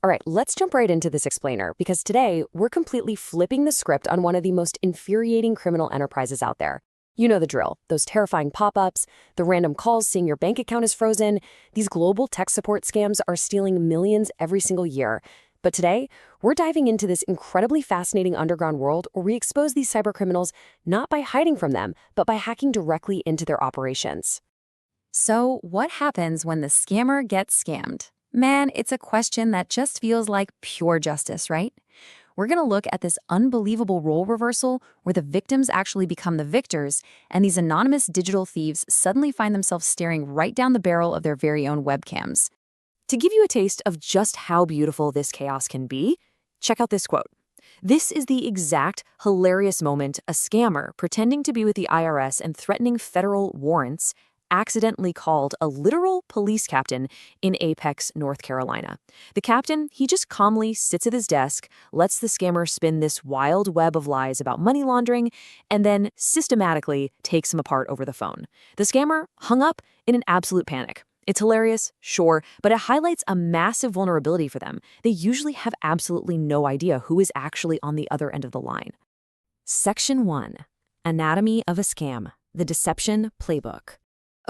All right, let's jump right into this explainer because today we're completely flipping the script on one of the most infuriating criminal enterprises out there. You know the drill, those terrifying pop-ups, the random calls saying your bank account is frozen. These global tech support scams are stealing millions every single year. But today, we're diving into this incredibly fascinating underground world where we expose these cybercriminals not by hiding from them, but by hacking directly into their operations. So, what happens when the scammer gets scammed? Man, it's a question that just feels like pure justice, right? We're going to look at this unbelievable role reversal where the victims actually become the victors, and these anonymous digital thieves suddenly find themselves staring right down the barrel of their very own webcams. To give you a taste of just how beautiful this chaos can be, check out this quote. This is the exact hilarious moment a scammer pretending to be with the IRS and threatening federal warrants accidentally called a literal police captain in Apex, North Carolina. The captain, he just calmly sits at his desk, lets the scammer spin this wild web of lies about money laundering, and then systematically takes him apart over the phone. The scammer hung up in an absolute panic. It's hilarious, sure, but it highlights a massive vulnerability for them. They usually have absolutely no idea who is actually on the other end of the line. Section 1. Anatomy of a Scam, the Deception Playbook.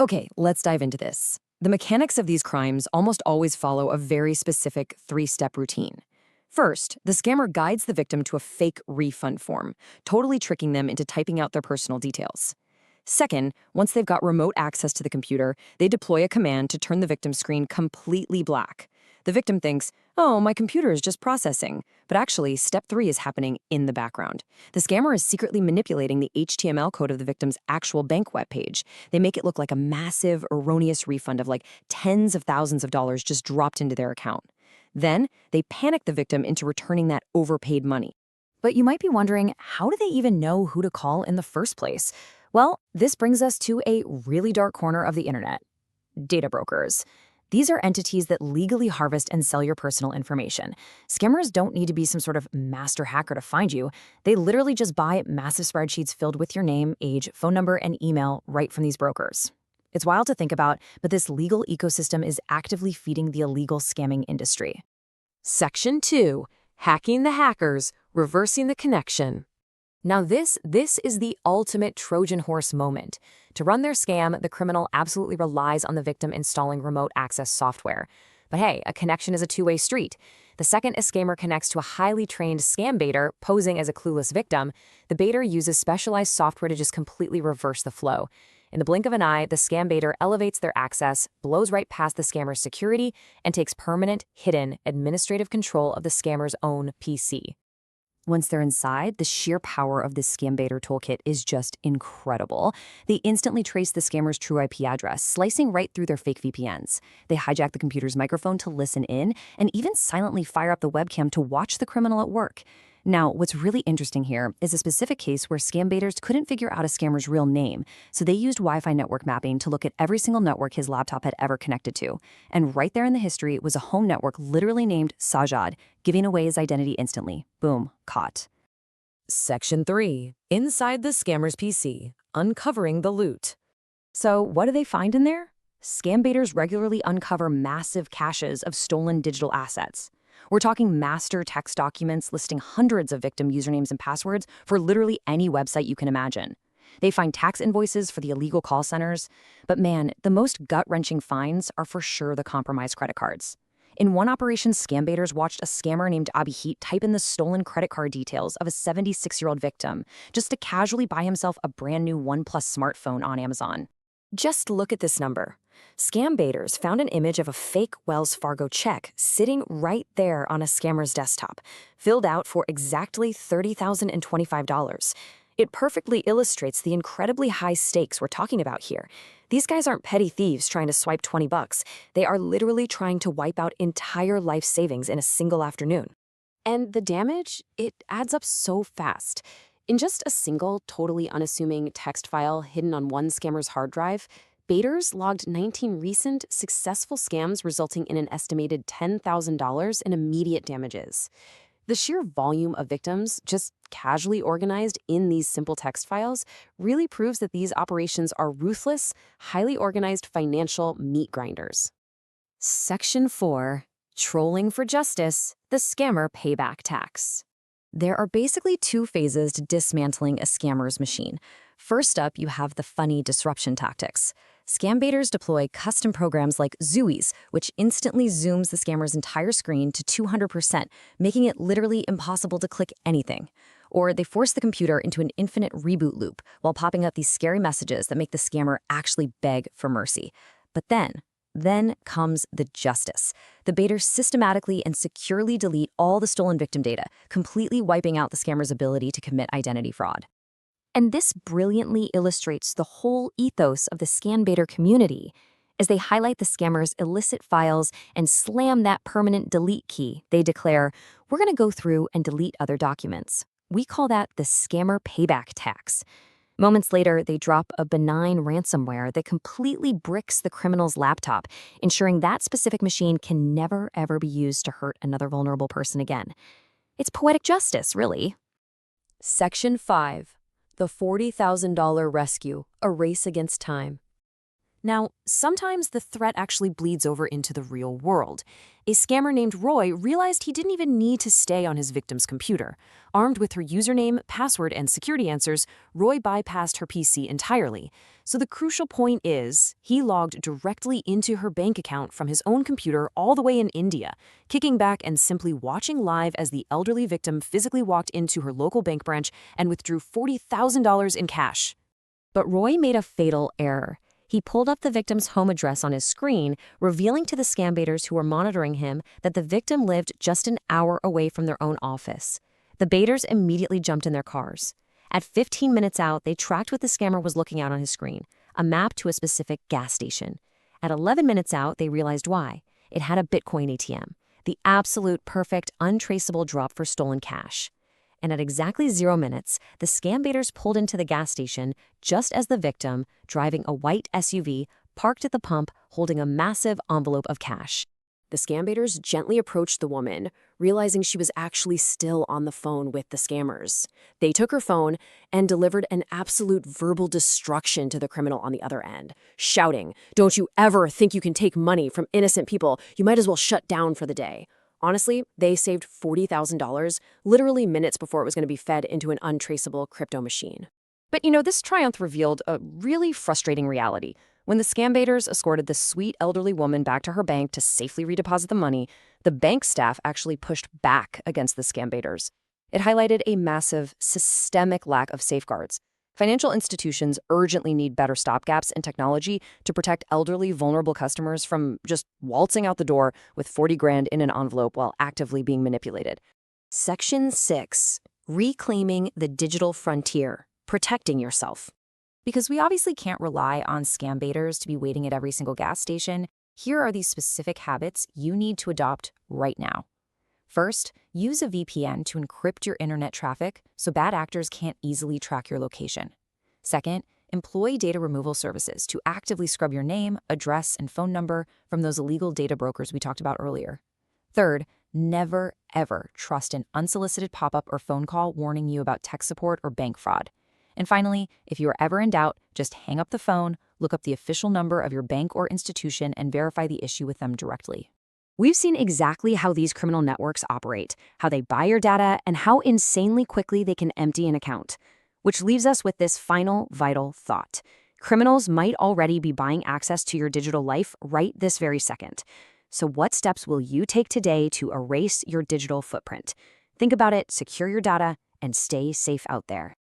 Okay, let's dive into this. The mechanics of these crimes almost always follow a very specific three-step routine. First, the scammer guides the victim to a fake refund form, totally tricking them into typing out their personal details. Second, once they've got remote access to the computer, they deploy a command to turn the victim's screen completely black. The victim thinks, oh, my computer is just processing. But actually, step 3 is happening in the background. The scammer is secretly manipulating the HTML code of the victim's actual bank webpage. They make it look like a massive, erroneous refund of like tens of thousands of dollars just dropped into their account. Then, they panic the victim into returning that overpaid money. But you might be wondering, how do they even know who to call in the first place? Well, this brings us to a really dark corner of the internet. Data brokers. These are entities that legally harvest and sell your personal information. Scammers don't need to be some sort of master hacker to find you. They literally just buy massive spreadsheets filled with your name, age, phone number, and email right from these brokers. It's wild to think about, but this legal ecosystem is actively feeding the illegal scamming industry. Section 2. Hacking the hackers, reversing the connection. Now this is the ultimate Trojan horse moment. To run their scam, the criminal absolutely relies on the victim installing remote access software. But hey, a connection is a two-way street. The second a scammer connects to a highly trained scam baiter posing as a clueless victim, the baiter uses specialized software to just completely reverse the flow. In the blink of an eye, the scam baiter elevates their access, blows right past the scammer's security, and takes permanent, hidden, administrative control of the scammer's own PC. Once they're inside, the sheer power of this scam baiter toolkit is just incredible. They instantly trace the scammer's true IP address, slicing right through their fake VPNs. They hijack the computer's microphone to listen in, and even silently fire up the webcam to watch the criminal at work. Now, what's really interesting here is a specific case where scam baiters couldn't figure out a scammer's real name, so they used Wi-Fi network mapping to look at every single network his laptop had ever connected to. And right there in the history was a home network literally named Sajad, giving away his identity instantly. Boom, caught. Section 3. Inside the scammer's PC, uncovering the loot. So what do they find in there? Scam baiters regularly uncover massive caches of stolen digital assets. We're talking master text documents listing hundreds of victim usernames and passwords for literally any website you can imagine. They find tax invoices for the illegal call centers. But man, the most gut-wrenching finds are for sure the compromised credit cards. In one operation, scam baiters watched a scammer named Abhijit type in the stolen credit card details of a 76-year-old victim just to casually buy himself a brand new OnePlus smartphone on Amazon. Just look at this number. Scam baiters found an image of a fake Wells Fargo check sitting right there on a scammer's desktop, filled out for exactly $30,025. It perfectly illustrates the incredibly high stakes we're talking about here. These guys aren't petty thieves trying to swipe $20. They are literally trying to wipe out entire life savings in a single afternoon. And the damage, it adds up so fast. In just a single, totally unassuming text file hidden on one scammer's hard drive, baiters logged 19 recent, successful scams resulting in an estimated $10,000 in immediate damages. The sheer volume of victims, just casually organized in these simple text files, really proves that these operations are ruthless, highly organized financial meat grinders. Section 4. Trolling for justice, the scammer payback tax. There are basically two phases to dismantling a scammer's machine. First up, you have the funny disruption tactics. Scam baiters deploy custom programs like Zoomies, which instantly zooms the scammer's entire screen to 200%, making it literally impossible to click anything. Or they force the computer into an infinite reboot loop while popping up these scary messages that make the scammer actually beg for mercy. But then comes the justice. The baiters systematically and securely delete all the stolen victim data, completely wiping out the scammer's ability to commit identity fraud. And this brilliantly illustrates the whole ethos of the scam baiter community. As they highlight the scammer's illicit files and slam that permanent delete key, they declare, "We're going to go through and delete other documents." We call that the scammer payback tax. Moments later, they drop a benign ransomware that completely bricks the criminal's laptop, ensuring that specific machine can never, ever be used to hurt another vulnerable person again. It's poetic justice, really. Section 5. The $40,000 rescue, a race against time. Now, sometimes the threat actually bleeds over into the real world. A scammer named Roy realized he didn't even need to stay on his victim's computer. Armed with her username, password, and security answers, Roy bypassed her PC entirely. So the crucial point is, he logged directly into her bank account from his own computer all the way in India, kicking back and simply watching live as the elderly victim physically walked into her local bank branch and withdrew $40,000 in cash. But Roy made a fatal error. He pulled up the victim's home address on his screen, revealing to the scam baiters who were monitoring him that the victim lived just an hour away from their own office. The baiters immediately jumped in their cars. At 15 minutes out, they tracked what the scammer was looking at on his screen, a map to a specific gas station. At 11 minutes out, they realized why. It had a Bitcoin ATM, the absolute perfect, untraceable drop for stolen cash. And at exactly 0 minutes, the scam baiters pulled into the gas station just as the victim, driving a white SUV, parked at the pump holding a massive envelope of cash. The scam baiters gently approached the woman, realizing she was actually still on the phone with the scammers. They took her phone and delivered an absolute verbal destruction to the criminal on the other end, shouting, "Don't you ever think you can take money from innocent people? You might as well shut down for the day." Honestly, they saved $40,000 literally minutes before it was going to be fed into an untraceable crypto machine. But this triumph revealed a really frustrating reality. When the scam baiters escorted this sweet elderly woman back to her bank to safely redeposit the money, the bank staff actually pushed back against the scam baiters. It highlighted a massive, systemic lack of safeguards. Financial institutions urgently need better stopgaps and technology to protect elderly, vulnerable customers from just waltzing out the door with 40 grand in an envelope while actively being manipulated. Section 6. Reclaiming the digital frontier. Protecting yourself. Because we obviously can't rely on scam baiters to be waiting at every single gas station, here are these specific habits you need to adopt right now. First, use a VPN to encrypt your internet traffic so bad actors can't easily track your location. Second, employ data removal services to actively scrub your name, address, and phone number from those illegal data brokers we talked about earlier. Third, never, ever trust an unsolicited pop-up or phone call warning you about tech support or bank fraud. And finally, if you are ever in doubt, just hang up the phone, look up the official number of your bank or institution, and verify the issue with them directly. We've seen exactly how these criminal networks operate, how they buy your data, and how insanely quickly they can empty an account. Which leaves us with this final, vital thought. Criminals might already be buying access to your digital life right this very second. So what steps will you take today to erase your digital footprint? Think about it, secure your data, and stay safe out there.